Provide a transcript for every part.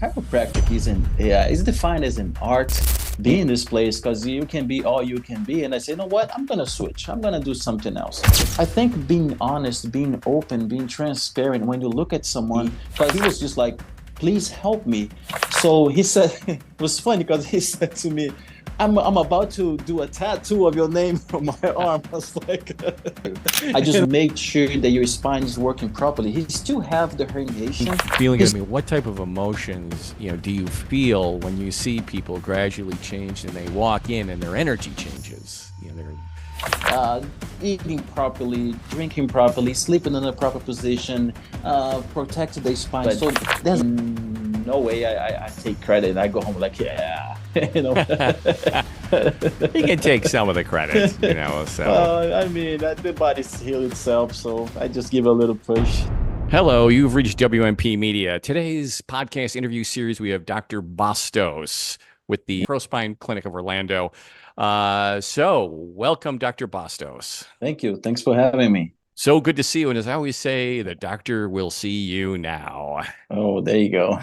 Chiropractic is defined as an art. Being in this place because you can be all you can be. And I say, you know what? I'm gonna switch. I'm gonna do something else. I think being honest, being open, being transparent. When you look at someone, because he was just like, please help me. So he said, it was funny because he said to me, I'm about to do a tattoo of your name on my arm. I was like, I just make sure that your spine is working properly. He still have the herniation. Feeling good. I mean, what type of emotions, do you feel when you see people gradually change and they walk in and their energy changes? Eating properly, drinking properly, sleeping in the proper position, protecting their spine. But so there's no way I take credit. I go home like, yeah, you know. He can take some of the credit, So, I mean, the body's healed itself, so I just give a little push. hello, you've reached WMP Media. Today's podcast interview series, we have Dr. Bastos with the ProSpine Clinic of Orlando. So welcome, Dr. Bastos. Thank you. Thanks for having me. So good to see you. And as I always say, the doctor will see you now. Oh, there you go.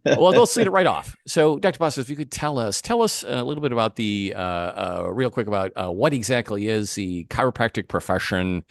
Well, let's lead it right off. So, Dr. Bastos, if you could tell us a little bit about real quick about what exactly is the chiropractic profession,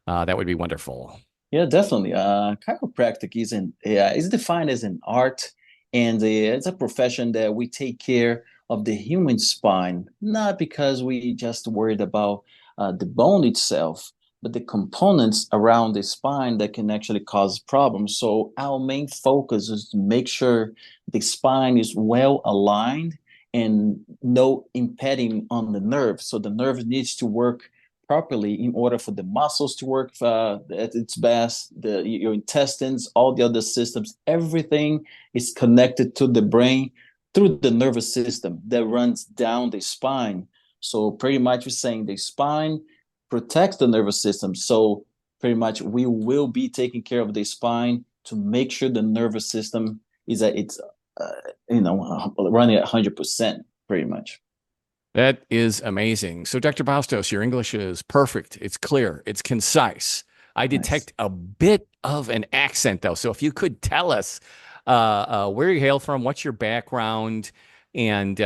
that would be wonderful. Yeah, definitely. Chiropractic is defined as an art, and it's a profession that we take care of the human spine, not because we just worried about the bone itself, but the components around the spine that can actually cause problems. So our main focus is to make sure the spine is well aligned and no impeding on the nerve. So the nerve needs to work properly in order for the muscles to work at its best, your intestines, all the other systems, everything is connected to the brain through the nervous system that runs down the spine. So pretty much we're saying the spine protects the nervous system. So pretty much we will be taking care of the spine to make sure the nervous system is at its, running at 100%, pretty much. That is amazing. So, Dr. Bastos, your English is perfect. It's clear. It's concise. I Nice. detect a bit of an accent, though. So, if you could tell us where you hail from, what's your background, and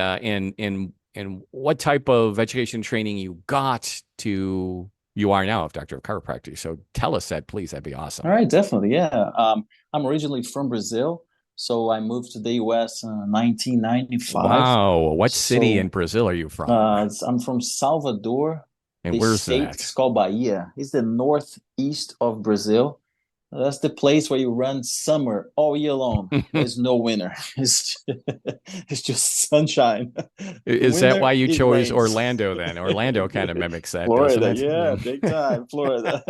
what type of education training you got to you are now, of Doctor of Chiropractic. So, tell us that, please. That'd be All awesome. right, definitely. Yeah. I'm originally from Brazil. So I moved to the US in 1995. Wow. What city in So Brazil are you from? I'm from Salvador. And The where's state that? is called Bahia. It's the northeast of Brazil. That's the place where you run summer all year long. There's no winter. It's just sunshine. Is that Winter, why you it chose rains. Orlando then? Orlando kind of mimics that, doesn't Florida, it? yeah, big time, Florida.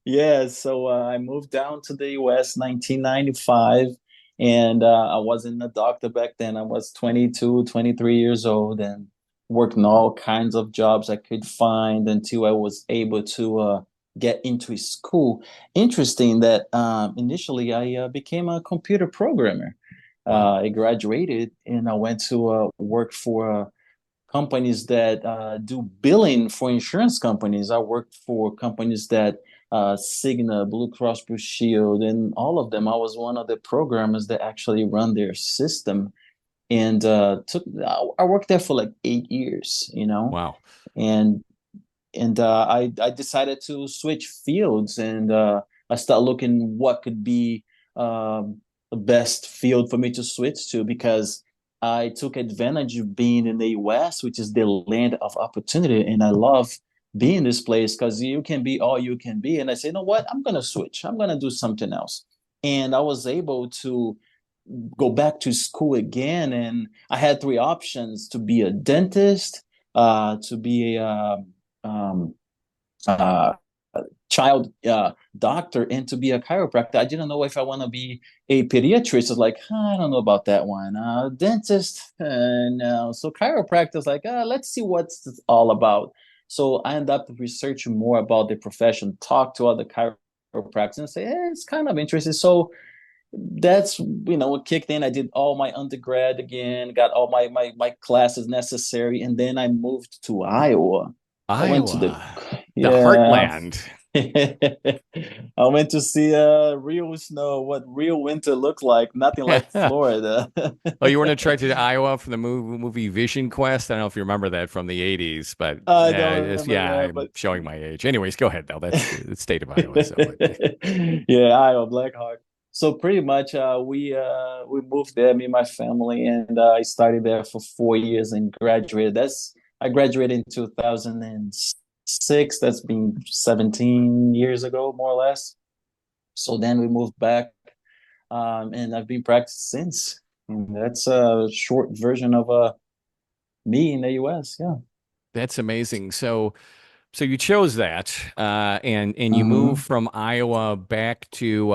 Yeah, so I moved down to the US 1995, and I wasn't a doctor back then. I was 22, 23 years old, and working all kinds of jobs I could find until I was able to get into school. Interesting that initially I became a computer programmer. Wow. I graduated and I went to work for companies that do billing for insurance companies. I worked for companies that Cigna, Blue Cross Blue Shield, and all of them. I was one of the programmers that actually run their system, and I worked there for like 8 years, Wow. and I decided to switch fields, and I started looking what could be the best field for me to switch to because I took advantage of being in the US, which is the land of opportunity, and I love being in this place because you can be all you can be. And I say, you know what? I'm gonna switch. I'm gonna do something else, and I was able to go back to school again, and I had three options: to be a dentist, to be a um, uh, child doctor, and to be a chiropractor. I didn't know if I want to be a pediatrician. It's like, I don't know about that one. Dentist, no. So chiropractor is like, let's see what's this all about. So I ended up researching more about the profession, talk to other chiropractors, and say, it's kind of interesting. So that's what kicked in. I did all my undergrad again, got all my classes necessary, and then I moved to Iowa. I went to the Iowa, the yeah heartland. I went to see real snow, what real winter looked like. Nothing like Florida. Oh, you weren't attracted to Iowa from the movie Vision Quest? I don't know if you remember that from the 80s, but I don't remember yeah, that, I'm but showing my age. Anyways, go ahead though. That's the state of Iowa. So, but yeah, Iowa, Blackhawk. So pretty much, we moved there, me and my family, and I studied there for 4 years and graduated. I graduated in 2006. That's been 17 years ago, more or less. So then we moved back, and I've been practicing since. And that's a short version of me in the U.S. Yeah. that's amazing. So you chose that, and you moved Uh-huh. from Iowa back to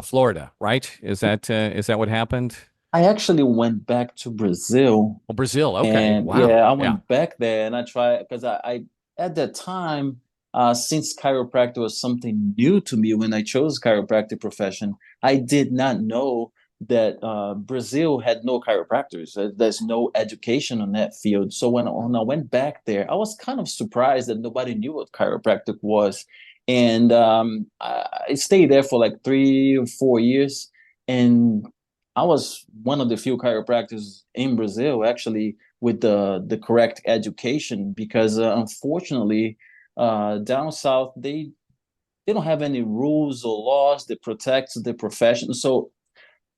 Florida, right? Is that what happened? I actually went back to Brazil. Well, Brazil. Okay. And yeah, Wow. I Yeah. went back there and I tried because I at that time, since chiropractic was something new to me when I chose chiropractic profession, I did not know that Brazil had no chiropractors. There's no education on that field. So when I went back there, I was kind of surprised that nobody knew what chiropractic was. And I stayed there for like 3 or 4 years. And I was one of the few chiropractors in Brazil actually with the correct education because unfortunately down south they don't have any rules or laws that protect the profession. So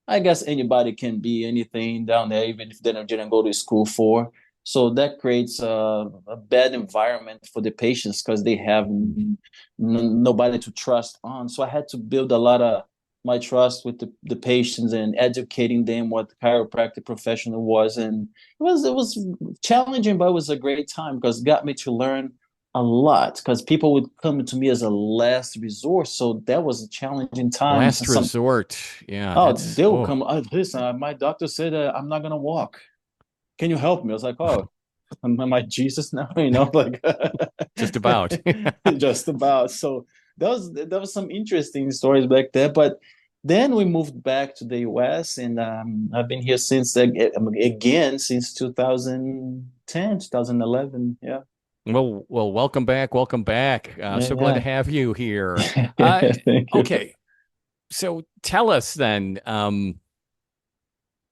I guess anybody can be anything down there, even if they didn't go to school for. So that creates a bad environment for the patients because they have nobody to trust on. So I had to build a lot of my trust with the patients and educating them what the chiropractic professional was. And it was challenging, but it was a great time because it got me to learn a lot because people would come to me as a last resort. So that was a challenging time. Last resort. Yeah. Oh, That's they'll oh, come. Listen, my doctor said I'm not gonna walk. Can you help me? I was like, oh, am I Jesus now? Like just about. just about. So that was some interesting stories back there. But then we moved back to the US, and I've been here since again since 2010, 2011. Yeah, Well, welcome back. Welcome back. So glad to yeah, have you here. Uh, yeah. Thank you. okay. So tell us then,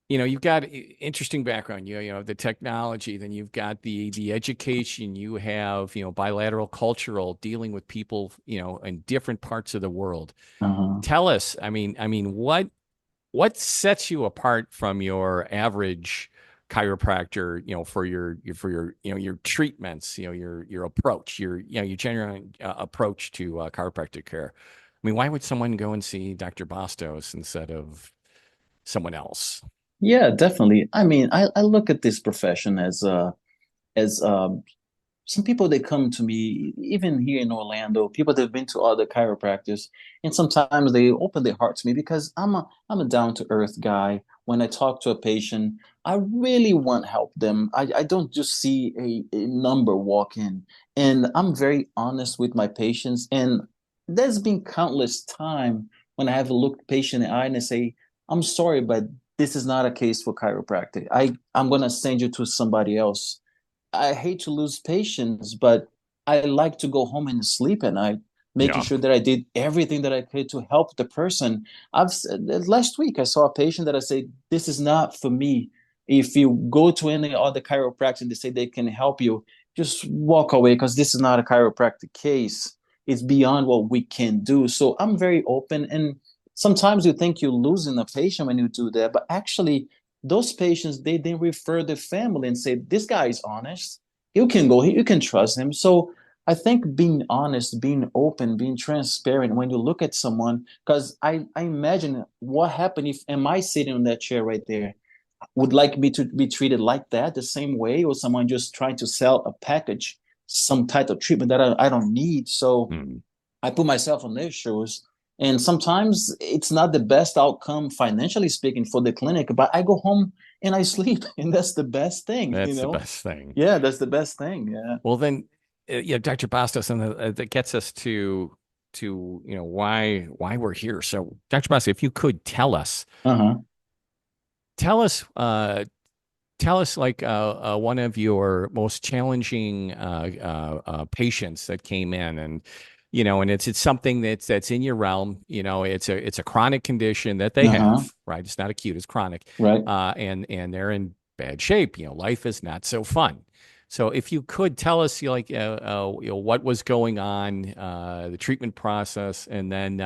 you've got interesting background. You know the technology, then you've got the education. You have bilateral cultural dealing with people in different parts of the world. Uh-huh. Tell us. I mean, what sets you apart from your average chiropractor? For your treatments. Your approach. Your general approach to chiropractic care. I mean, why would someone go and see Dr. Bastos instead of someone else? Yeah, definitely. I mean, I look at this profession as some people they come to me even here in Orlando, people that have been to other chiropractors, and sometimes they open their heart to me because I'm a down to earth guy. When I talk to a patient, I really want to help them. I don't just see a number walk in, and I'm very honest with my patients. And there's been countless time when I have looked patient in the eye and I say, I'm sorry, but this is not a case for chiropractic. I'm gonna send you to somebody else. I hate to lose patience, but I like to go home and sleep at night, making Yeah. sure that I did everything that I could to help the person. Last week I saw a patient that I said, "This is not for me. If you go to any other chiropractor and they say they can help you, just walk away because this is not a chiropractic case. It's beyond what we can do." So I'm very open, and sometimes you think you're losing a patient when you do that, but actually those patients they then refer the family and say this guy is honest, you can go, you can trust him. So I think being honest, being open, being transparent when you look at someone, because I imagine what happened if am I sitting on that chair right there, would like me to be treated like that the same way, or someone just trying to sell a package, some type of treatment that I don't need. So Hmm. I put myself on their shoes. And sometimes it's not the best outcome financially speaking for the clinic, but I go home and I sleep. And that's the best thing, you That's the know? best thing. Yeah, that's the best thing. Yeah. Well, then, Dr. Bastos, and that gets us to why we're here. So, Dr. Bastos, if you could Uh-huh. tell us, tell us like one of your most challenging patients that came in, and and it's something that's in your realm. It's a chronic condition that they Uh-huh. have, right? It's not acute, it's chronic. Right. And they're in bad shape. Life is not so fun. So if you could tell us, what was going on, the treatment process, and then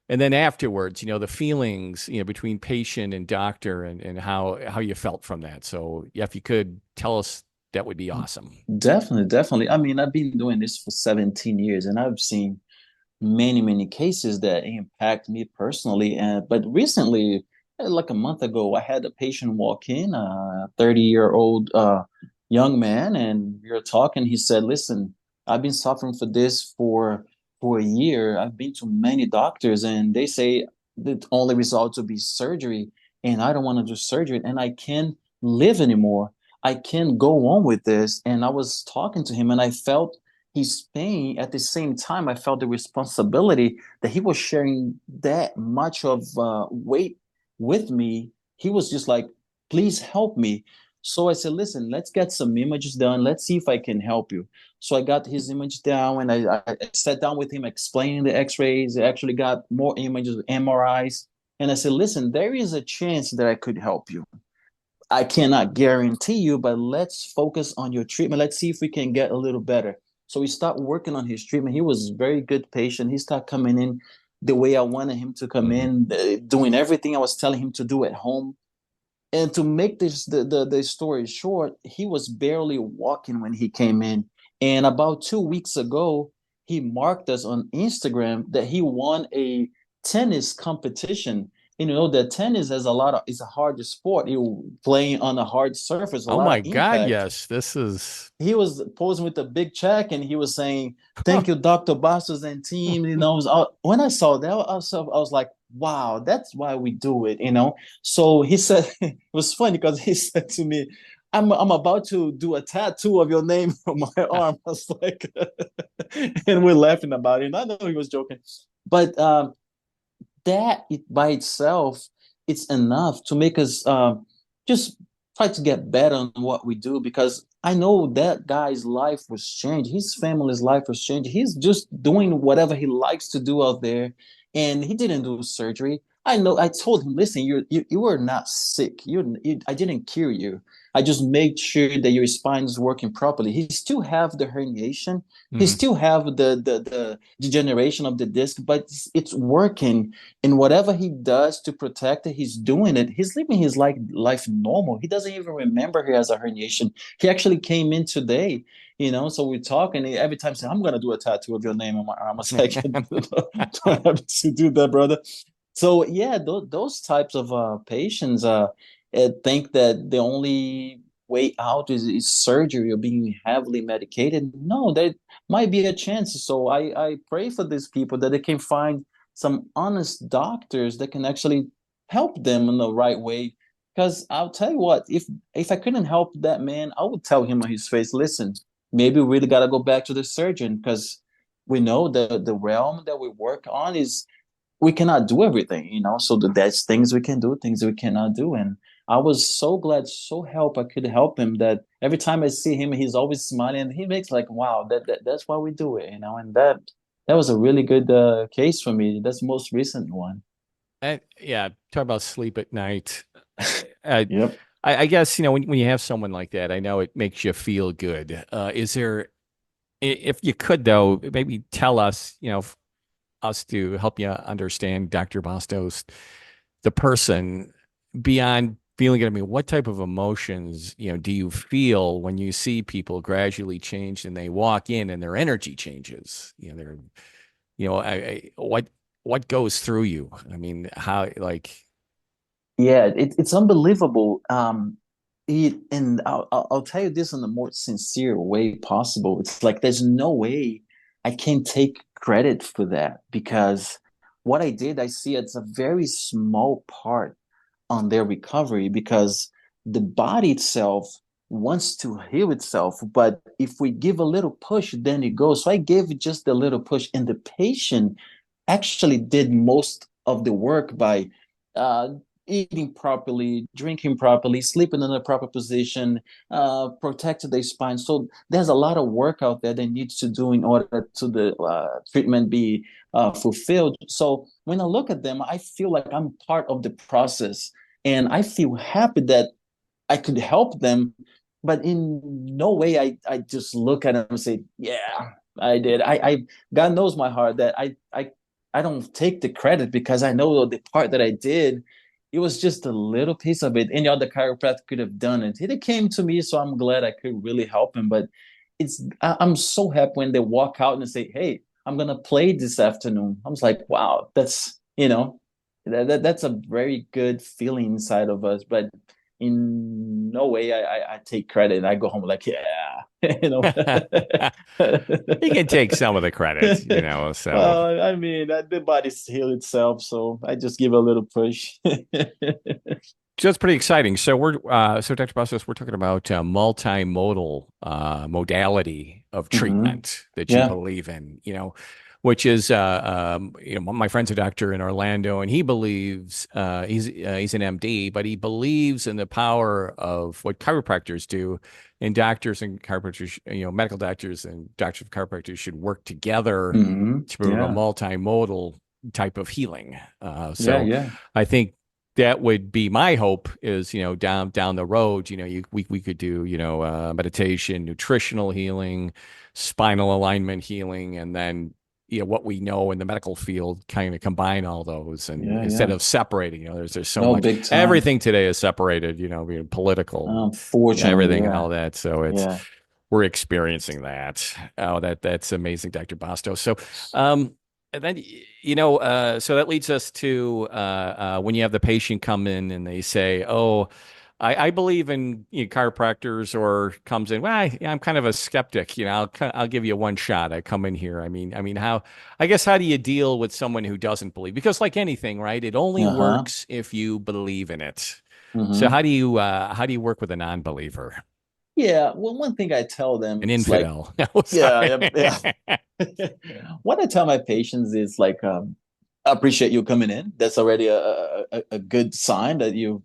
afterwards, the feelings, between patient and doctor, and how you felt from that. So yeah, if you could tell us, that would be awesome. Definitely, definitely. I mean, I've been doing this for 17 years and I've seen many cases that impact me personally. And but recently, like a month ago, I had a patient walk in, a 30-year-old young man, and we were talking. He said, "Listen, I've been suffering for this for a year. I've been to many doctors, and they say the only result will be surgery, and I don't want to do surgery, and I can't live anymore. I can't go on with this." And I was talking to him, and I felt his pain. At the same time, I felt the responsibility that he was sharing that much of weight with me. He was just like, please help me. So I said, listen, let's get some images done. Let's see if I can help you. So I got his image down, and I sat down with him explaining the x-rays. I actually got more images, MRIs. And I said, listen, there is a chance that I could help you. I cannot guarantee you, but let's focus on your treatment. Let's see if we can get a little better. So we start working on his treatment. He was a very good patient. He started coming in the way I wanted him to come in, doing everything I was telling him to do at home. And to make the story short, he was barely walking when he came in. And about 2 weeks ago, he marked us on Instagram that he won a tennis competition. That tennis has a lot of it's a harder sport. You playing on a hard surface, a Oh lot of my God, impact. yes, this is. He was posing with a big check and he was saying, "Thank you, Dr. Bastos and team." When I saw that, I was like, wow, that's why we do it. So he said, it was funny because he said to me, I'm about to do a tattoo of your name on my arm. I was like, and we're laughing about it. And I know he was joking, but that by itself, it's enough to make us just try to get better on what we do, because I know that guy's life was changed. His family's life was changed. He's just doing whatever he likes to do out there, and he didn't do surgery. I know. I told him, listen, you are not sick. I didn't cure you. I just made sure that your spine is working properly. He still have the herniation. He Mhm. still have the degeneration of the disc, but it's working. And whatever he does to protect it, he's doing it. He's living his life normal. He doesn't even remember he has a herniation. He actually came in today. So we're talking. Every time saying, "I'm gonna do a tattoo of your name on my arm." I was like, "Don't have to do that, brother." So yeah, those types of patients think that the only way out is surgery or being heavily medicated. No, there might be a chance. So I pray for these people that they can find some honest doctors that can actually help them in the right way. Because I'll tell you what, if I couldn't help that man, I would tell him on his face, listen, maybe we really got to go back to the surgeon, because we know the realm that we work on is we cannot do everything. So there's things we can do, things we cannot do. And I was so glad, so help I could help him, that every time I see him, he's always smiling. And he makes like, wow, that's why we do it. And that was a really good case for me. That's the most recent one. Yeah, talk about sleep at night. I, Yep. I guess, when you have someone like that, I know it makes you feel good. Is there, if you could though, maybe tell us, us to help you understand Dr. Bastos, the person, beyond feeling it. I mean, what type of emotions, do you feel when you see people gradually change and they walk in and their energy changes? What goes through you? I mean, how, like. Yeah, it's unbelievable. And I'll tell you this in the most sincere way possible. It's like there's no way I can take credit for that, because what I did, I see it's a very small part on their recovery, because the body itself wants to heal itself. But if we give a little push, then it goes. So I gave just a little push, and the patient actually did most of the work by eating properly, drinking properly, sleeping in the proper position, protected their spine. So there's a lot of work out there they need to do in order to the treatment be fulfilled. So when I look at them, I feel like I'm part of the process, and I feel happy that I could help them, but in no way I just look at them and say, yeah, I did. God knows my heart that I don't take the credit because I know the part that I did, it was just a little piece of it. Any other chiropractor could have done it. It came to me, so I'm glad I could really help him. But I'm so happy when they walk out and say, hey, I'm gonna play this afternoon. I was like, wow, that's a very good feeling inside of us. But in no way I take credit. I go home like, yeah, you know. He can take some of the credit, so. Well, I mean, the body's healed itself, so I just give a little push. So that's pretty exciting. So so Dr. Bastos, we're talking about multimodal modality of Hmm. treatment that you Yeah. believe in, which is, my friend's a doctor in Orlando, and he believes he's an MD, but he believes in the power of what chiropractors do, and doctors and chiropractors, medical doctors and doctors of chiropractors should work together Hmm. to prove a Yeah. multimodal type of healing. Yeah. So Yeah. I think that would be my hope is, down the road, we could do, meditation, nutritional healing, spinal alignment healing, and then, what we know in the medical field, kind of combine all those. And Yeah. instead Yeah. of separating, there's so No, much, big time. everything today is separated, being political, Unfortunately, everything and yeah. all that. So Yeah. we're experiencing that. Oh, that's amazing, Dr. Bastos. So, um, and then so that leads us to when you have the patient come in and they say, "Oh, I believe in chiropractors," or comes in, "Well, I'm kind of a skeptic. I'll give you one shot. I come in here. How? I guess how do you deal with someone who doesn't believe? Because like anything, right? It only Uh-huh. works if you believe in it. So Hmm. how do you work with a non-believer, Yeah. Well, one thing I tell them an is like, infidel? No, yeah, sorry. yeah, yeah. What I tell my patients is like, I appreciate you coming in. That's already a good sign that you're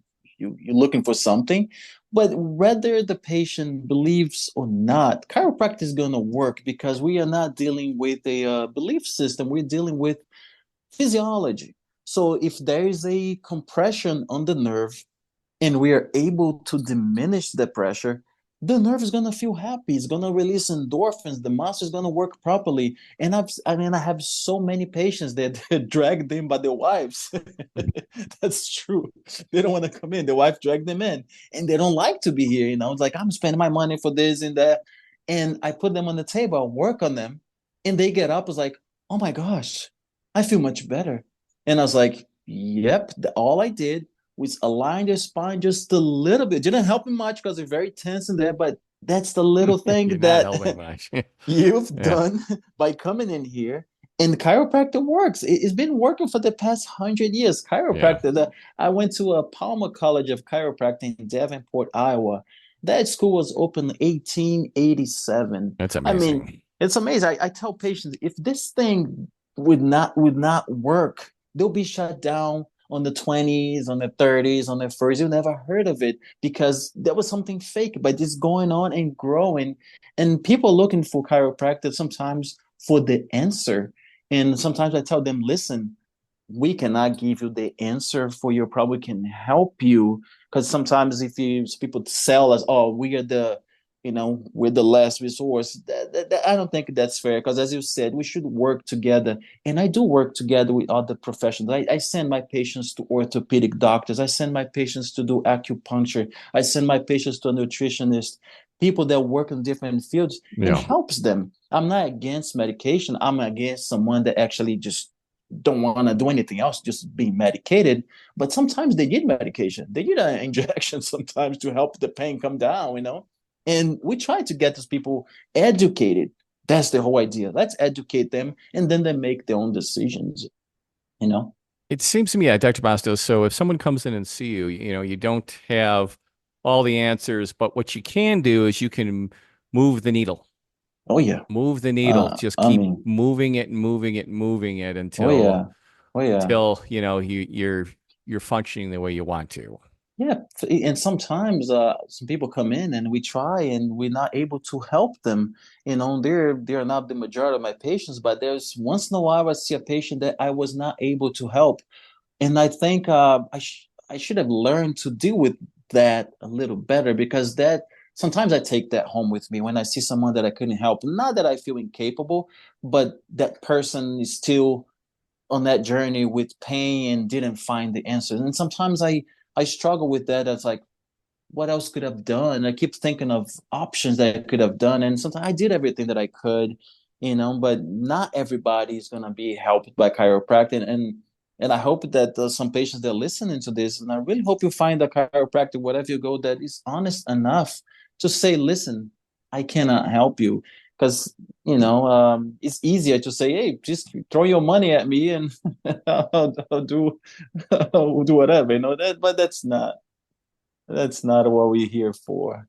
looking for something. But whether the patient believes or not, chiropractic is going to work because we are not dealing with a belief system. We're dealing with physiology. So if there is a compression on the nerve, and we are able to diminish the pressure, the nerve is gonna feel happy. It's gonna release endorphins. The muscle is gonna work properly. And I have so many patients that drag them by their wives. That's true. They don't want to come in. The wife dragged them in, and they don't like to be here. It's like I'm spending my money for this and that, and I put them on the table. I work on them, and they get up. It's like, oh my gosh, I feel much better. And I was like, yep, all I did was align their spine just a little bit. Didn't help them much because they're very tense in there, but that's the little You're thing not that helping much. you've Yeah. done by coming in here. And chiropractor works. It's been working for the past 100 years. Yeah. I went to a Palmer College of Chiropractic in Davenport, Iowa. That school was opened in 1887. That's I mean, amazing. it's amazing. I tell patients if this thing would not work, they'll be shut down on the 20s, on the 30s, on the 40s. You never heard of it because there was something fake, but it's going on and growing. And people are looking for chiropractic sometimes for the answer. And sometimes I tell them, listen, we cannot give you the answer for your problem. We can help you because sometimes if you people sell us, oh, we are we're the last resource. I don't think that's fair because, as you said, we should work together. And I do work together with other professionals. I send my patients to orthopedic doctors. I send my patients to do acupuncture. I send my patients to a nutritionist, people that work in different fields and Yeah. helps them. I'm not against medication. I'm against someone that actually just don't want to do anything else, just being medicated. But sometimes they need medication. They need an injection sometimes to help the pain come down. And we try to get those people educated. That's the whole idea. Let's educate them, and then they make their own decisions. It seems to me, Dr. Bastos, so if someone comes in and see you, you don't have all the answers, but what you can do is you can move the needle. Oh yeah. Move the needle. Just I keep mean, moving it and moving it and moving it oh until yeah. Oh yeah. until, you're you're functioning the way you want to. Yeah, and sometimes some people come in and we try and we're not able to help them. They're not the majority of my patients, but there's once in a while I see a patient that I was not able to help, and I think I should have learned to deal with that a little better because that sometimes I take that home with me when I see someone that I couldn't help. Not that I feel incapable, but that person is still on that journey with pain and didn't find the answers. And sometimes I struggle with that. It's like, what else could I have done? I keep thinking of options that I could have done, and sometimes I did everything that I could, but not everybody is gonna be helped by chiropractic, and I hope that some patients that are listening to this, and I really hope you find a chiropractic wherever you go that is honest enough to say, listen, I cannot help you, because it's easier to say, hey, just throw your money at me and I'll do I'll do whatever, but that's not what we're here for.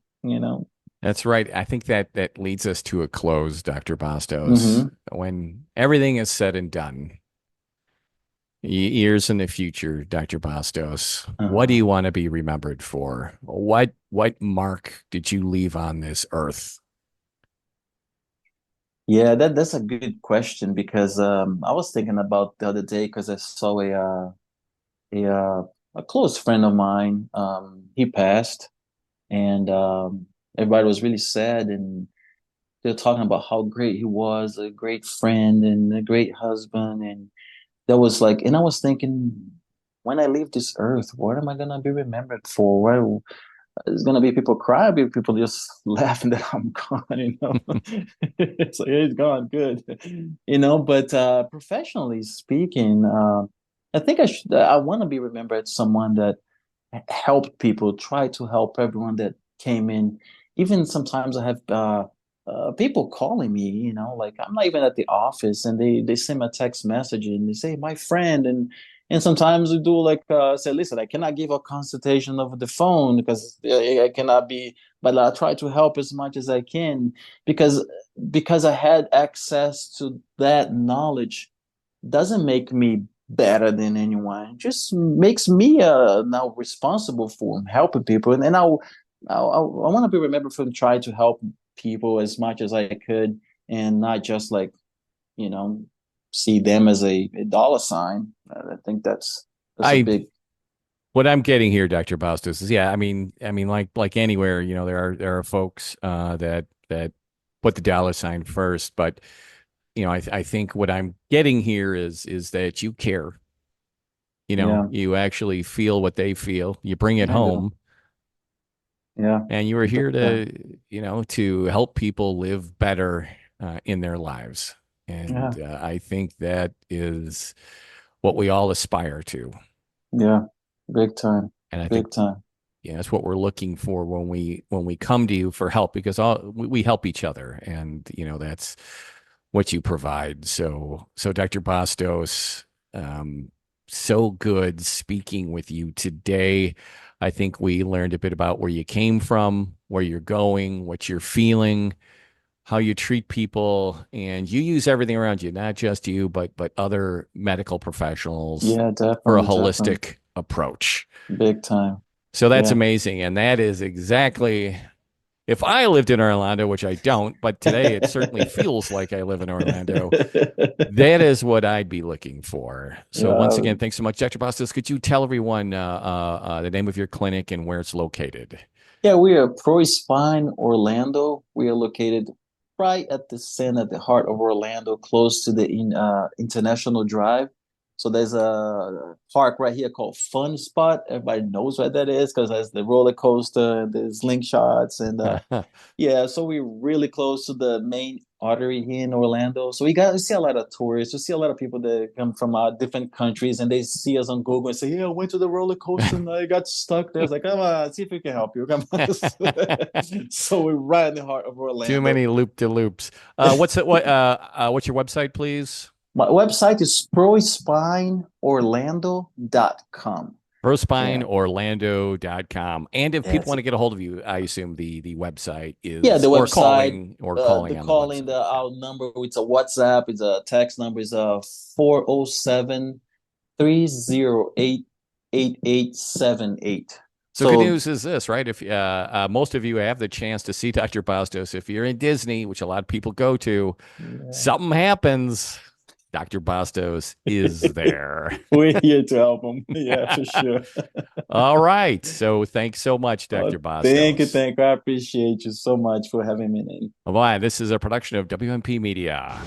That's right. I think that leads us to a close, Dr. Bastos. Mm-hmm. When everything is said and done, years in the future, Dr. Bastos, what do Uh-huh. you want to be remembered for? What mark did you leave on this earth? Yeah, that's a good question because I was thinking about the other day because I saw a a close friend of mine. He passed, and everybody was really sad, and they're talking about how great he was, a great friend and a great husband, and that was like, and I was thinking, when I leave this earth, what am I gonna be remembered for? What There's gonna be people cry, be people just laughing that I'm gone. It's like, hey, he's gone, good. But professionally speaking, I think I want to be remembered as someone that helped people, try to help everyone that came in. Even sometimes I have people calling me, like I'm not even at the office, and they send me a text message and they say, my friend, and sometimes we do like say, listen, I cannot give a consultation over the phone because I cannot be, but I try to help as much as I can because I had access to that knowledge doesn't make me better than anyone. It just makes me now responsible for helping people, and I want to be remembered for trying to help people as much as I could, and not just like you know see them as a dollar sign. I think that's a I big. What I'm getting here, Dr. Bastos, is yeah, I mean, like anywhere, there are folks that put the dollar sign first, but I think what I'm getting here is that you care. Yeah, You actually feel what they feel. You bring it I do. home, Yeah, and you are big here time. to help people live better in their lives. Yeah, And I think that is what we all aspire to. yeah, big time, And I think big time. that's what we're looking for when we come to you for help because we help each other, and that's what you provide. So Dr. Bastos, um, so good speaking with you today. I think we learned a bit about where you came from, where you're going, what you're feeling, how you treat people, and you use everything around you, not just you, but other medical professionals Yeah, for a definitely, definitely, holistic approach. big time. So that's Yeah. amazing. And that is exactly if I lived in Orlando, which I don't, but today it certainly feels like I live in Orlando. That is what I'd be looking for. So once Yeah, again, thanks so much, Dr. Bastos. Could you tell everyone the name of your clinic and where it's located? yeah, we are Pro Spine Orlando. We are located right at the center, at the heart of Orlando, close to the International Drive. So there's a park right here called Fun Spot. Everybody knows what that is because there's the roller coaster, the slingshots, and yeah, so we're really close to the main artery here in Orlando. So we see a lot of tourists. We see a lot of people that come from different countries, and they see us on Google and say, "Yeah, I went to the roller coaster and I got stuck there." It's like, come on, see if we can help you. Come on. So we're right in the heart of Too Orlando. many loop de loops. What's your website, please? My website is prospineorlando.com. Yeah, prospineorlando.com. And if people yes. want to get a hold of you, I assume the website Yeah, is the or website, calling the on the calling, website. the our number, it's a WhatsApp, it's a text number, is 407 308 8878. So good So news is this, right? If most of you have the chance to see Dr. Bastos, if you're in Disney, which a lot of people go to, yeah. something happens, Dr. Bastos is there. We're here to help them. Yeah, for sure. All right. So thanks so much, Dr. Thank you, Bastos. thank you. I appreciate you so much for having me. Bye-bye. This is a production of WMP Media.